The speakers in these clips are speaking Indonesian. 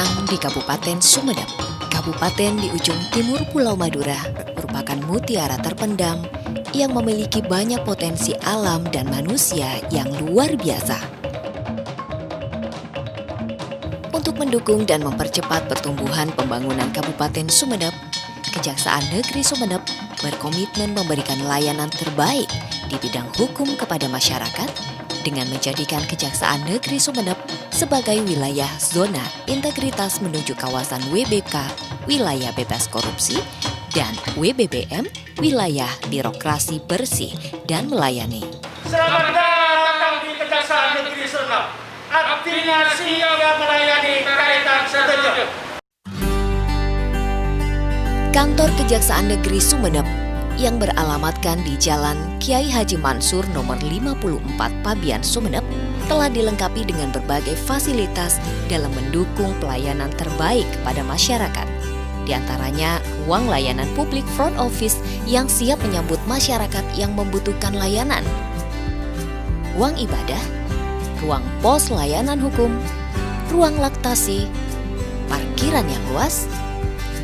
datang di Kabupaten Sumedap. Kabupaten di ujung timur Pulau Madura merupakan mutiara terpendam yang memiliki banyak potensi alam dan manusia yang luar biasa. Untuk mendukung dan mempercepat pertumbuhan pembangunan Kabupaten Sumedap, Kejaksaan Negeri Sumedap berkomitmen memberikan layanan terbaik di bidang hukum kepada masyarakat dengan menjadikan Kejaksaan Negeri Sumedap sebagai wilayah zona integritas menuju kawasan WBK, wilayah bebas korupsi, dan WBBM, wilayah birokrasi bersih dan melayani. Selamat datang di Kejaksaan Negeri Sumedap. Artinya siap melayani kaitan setuju. Kantor Kejaksaan Negeri Sumedap yang beralamatkan di Jalan Kiai Haji Mansur nomor 54 Pabian Sumedap telah dilengkapi dengan berbagai fasilitas dalam mendukung pelayanan terbaik kepada masyarakat. Di antaranya ruang layanan publik front office yang siap menyambut masyarakat yang membutuhkan layanan, ruang ibadah, ruang pos layanan hukum, ruang laktasi, parkiran yang luas,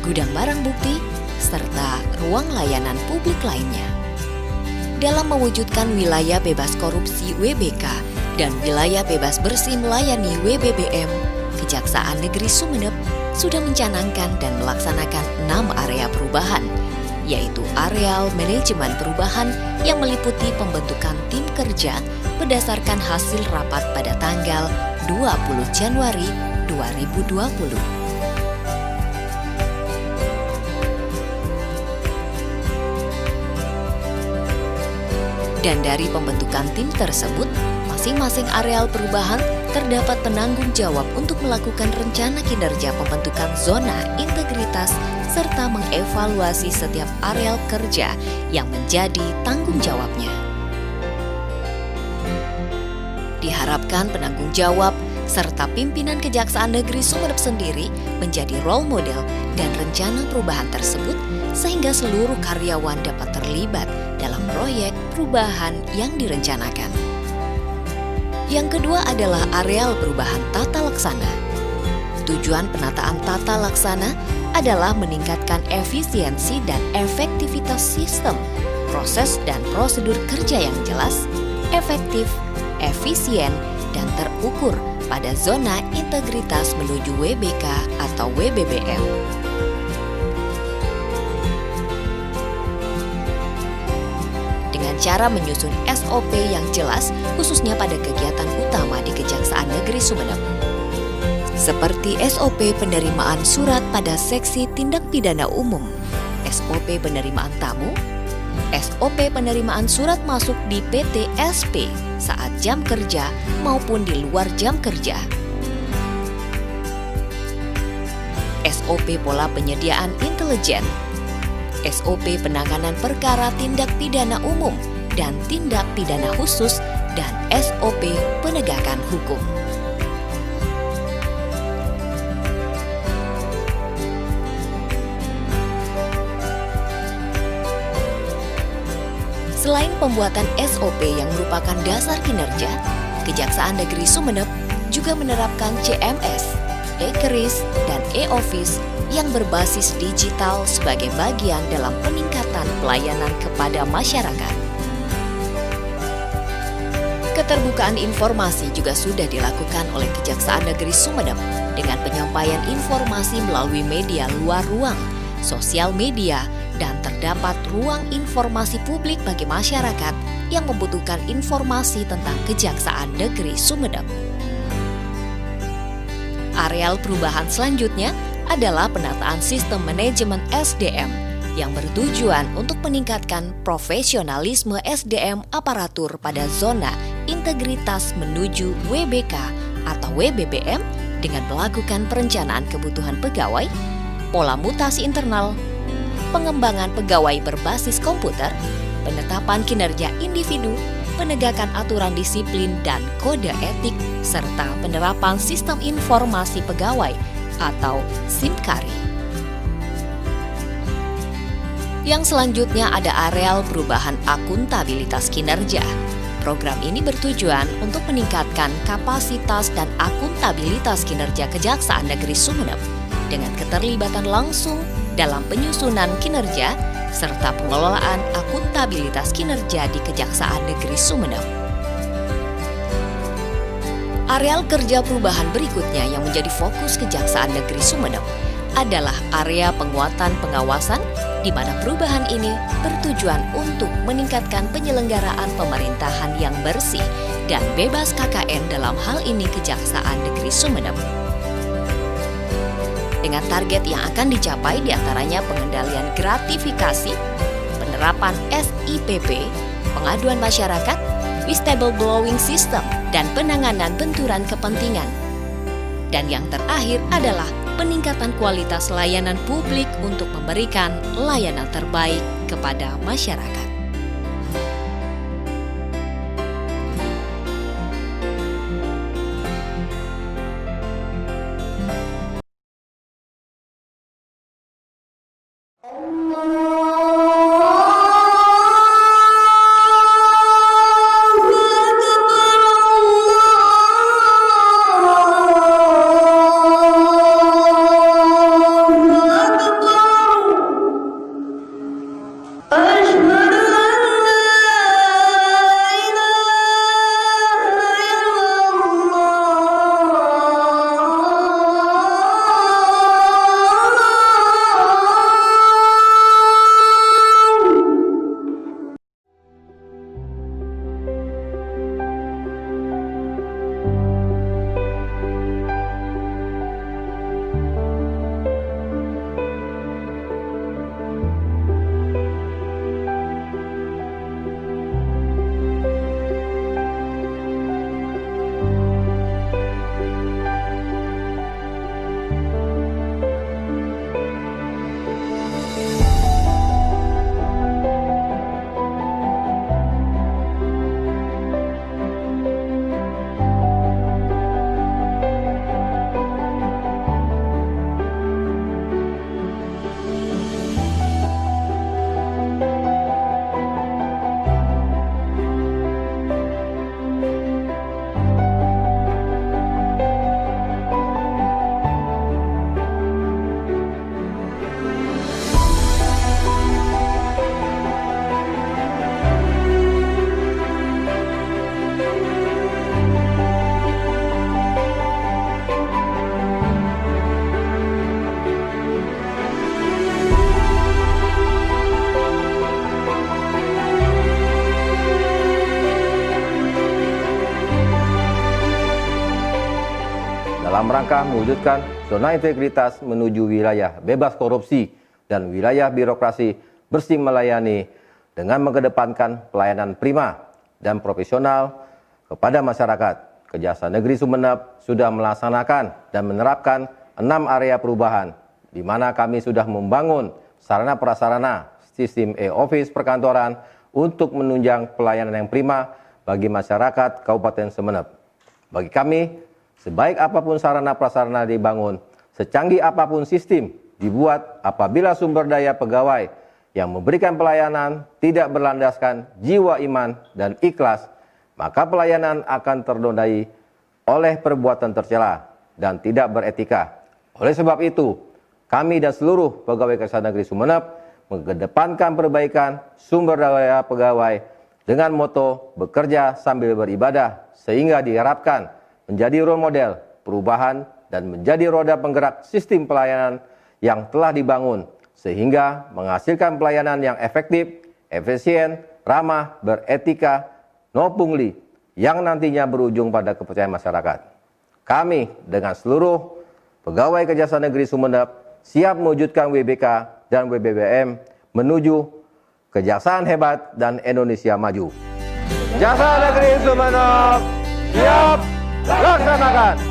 gudang barang bukti, serta ruang layanan publik lainnya. Dalam mewujudkan wilayah bebas korupsi WBK dan wilayah bebas bersih melayani WBBM, Kejaksaan Negeri Sumedap sudah mencanangkan dan melaksanakan 6 area perubahan, yaitu areal manajemen perubahan yang meliputi pembentukan tim kerja berdasarkan hasil rapat pada tanggal 20 Januari 2020. Dan dari pembentukan tim tersebut, masing-masing areal perubahan terdapat penanggung jawab untuk melakukan rencana kinerja pembentukan zona integritas serta mengevaluasi setiap areal kerja yang menjadi tanggung jawabnya. Diharapkan penanggung jawab serta pimpinan Kejaksaan Negeri Sumedap sendiri menjadi role model dan rencana perubahan tersebut sehingga seluruh karyawan dapat terlibat dalam proyek perubahan yang direncanakan. Yang kedua adalah areal perubahan tata laksana. Tujuan penataan tata laksana adalah meningkatkan efisiensi dan efektivitas sistem, proses dan prosedur kerja yang jelas, efektif, efisien, dan terukur pada zona integritas menuju WBK atau WBBM. Dengan cara menyusun SOP yang jelas khususnya pada kegiatan utama di Kejaksaan Negeri Sumedap. Seperti SOP penerimaan surat pada seksi tindak pidana umum, SOP penerimaan tamu, SOP penerimaan surat masuk di PT SP saat jam kerja maupun di luar jam kerja. SOP pola penyediaan intelijen, SOP penanganan perkara tindak pidana umum dan tindak pidana khusus, dan SOP penegakan hukum. Selain pembuatan SOP yang merupakan dasar kinerja, Kejaksaan Negeri Sumedap juga menerapkan CMS, e-keris, dan e-office yang berbasis digital sebagai bagian dalam peningkatan pelayanan kepada masyarakat. Keterbukaan informasi juga sudah dilakukan oleh Kejaksaan Negeri Sumedap dengan penyampaian informasi melalui media luar ruang, sosial media, dan terdapat ruang informasi publik bagi masyarakat yang membutuhkan informasi tentang Kejaksaan Negeri Sumedap. Areal perubahan selanjutnya adalah penataan sistem manajemen SDM yang bertujuan untuk meningkatkan profesionalisme SDM aparatur pada zona integritas menuju WBK atau WBBM dengan melakukan perencanaan kebutuhan pegawai, pola mutasi internal, pengembangan pegawai berbasis komputer, penetapan kinerja individu, penegakan aturan disiplin dan kode etik, serta penerapan sistem informasi pegawai atau SIMKARI. Yang selanjutnya ada areal perubahan akuntabilitas kinerja. Program ini bertujuan untuk meningkatkan kapasitas dan akuntabilitas kinerja Kejaksaan Negeri Sumeneb dengan keterlibatan langsung dalam penyusunan kinerja serta pengelolaan akuntabilitas kinerja di Kejaksaan Negeri Sumeneb. Areal kerja perubahan berikutnya yang menjadi fokus Kejaksaan Negeri Sumeneb adalah area penguatan pengawasan, di mana perubahan ini bertujuan untuk meningkatkan penyelenggaraan pemerintahan yang bersih dan bebas KKN, dalam hal ini Kejaksaan Negeri Sumeneb. Dengan target yang akan dicapai diantaranya pengendalian gratifikasi, penerapan SIPP, pengaduan masyarakat, whistleblowing system, dan penanganan benturan kepentingan. Dan yang terakhir adalah peningkatan kualitas layanan publik untuk memberikan layanan terbaik kepada masyarakat. dalam rangka mewujudkan zona integritas menuju wilayah bebas korupsi dan wilayah birokrasi bersih melayani dengan mengedepankan pelayanan prima dan profesional kepada masyarakat. Kejaksaan Negeri Sumeneb sudah melaksanakan dan menerapkan 6 area perubahan, di mana kami sudah membangun sarana prasarana sistem e-office perkantoran untuk menunjang pelayanan yang prima bagi masyarakat Kabupaten Sumeneb. Bagi kami, sebaik apapun sarana prasarana dibangun, secanggih apapun sistem dibuat, apabila sumber daya pegawai yang memberikan pelayanan tidak berlandaskan jiwa iman dan ikhlas, maka pelayanan akan ternodai oleh perbuatan tercela dan tidak beretika. Oleh sebab itu, kami dan seluruh pegawai Kejaksaan Negeri Sumeneb mengedepankan perbaikan sumber daya pegawai dengan moto bekerja sambil beribadah, sehingga diharapkan menjadi role model perubahan dan menjadi roda penggerak sistem pelayanan yang telah dibangun, sehingga menghasilkan pelayanan yang efektif, efisien, ramah, beretika, no pungli, yang nantinya berujung pada kepercayaan masyarakat. Kami dengan seluruh pegawai Kejaksaan Negeri Sumeneb siap mewujudkan WBK dan WBBM menuju kejaksaan hebat dan Indonesia maju. Kejaksaan Negeri Sumeneb siap laksanakan.